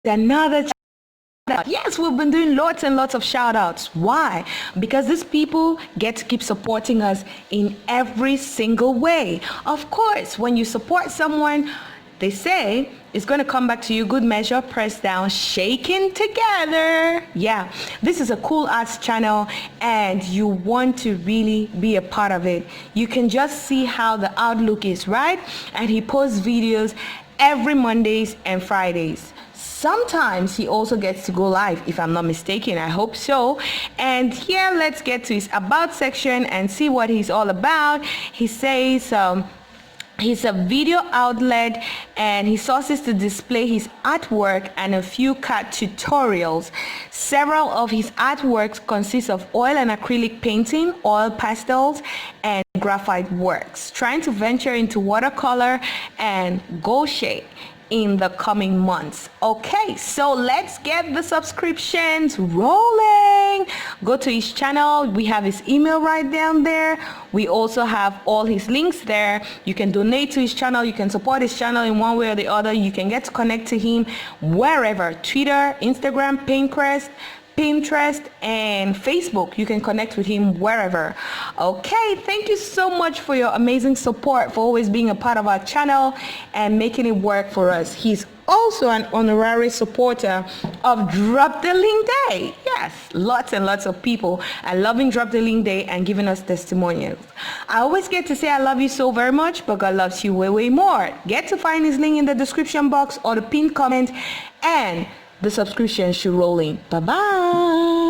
another shout out. Yes, we've been doing lots and lots of shout outs. Why? Because these people get to keep supporting us in every single way. Of course, when you support someone, they say it's going to come back to you, good measure, pressed down, shaken together. Yeah, this is a cool arts channel and you want to really be a part of it. You can just see how the outlook is, right? And he posts videos every Mondays and Fridays. Sometimes he also gets to go live, if I'm not mistaken. I hope so. And here, let's get to his about section and see what he's all about. He says, he's a video outlet and he sources to display his artwork and a few CAD tutorials. Several of his artworks consist of oil and acrylic painting, oil pastels, and graphite works. Trying to venture into watercolor and gouache in the coming months. Okay, so let's get the subscriptions rolling. Go to his channel. We have his email right down there. We also have all his links there. You can donate to his channel. You can support his channel in one way or the other. You can get to connect to him wherever: Twitter, Instagram, Pinterest, and Facebook. You can connect with him wherever. Okay, thank you so much for your amazing support, for always being a part of our channel and making it work for us. He's also an honorary supporter of Drop the Link Day. Yes, lots and lots of people are loving Drop the Link Day and giving us testimonials. I always get to say I love you so very much, but God loves you way, way more. Get to find his link in the description box or the pinned comment, and the subscription should roll in. Bye-bye.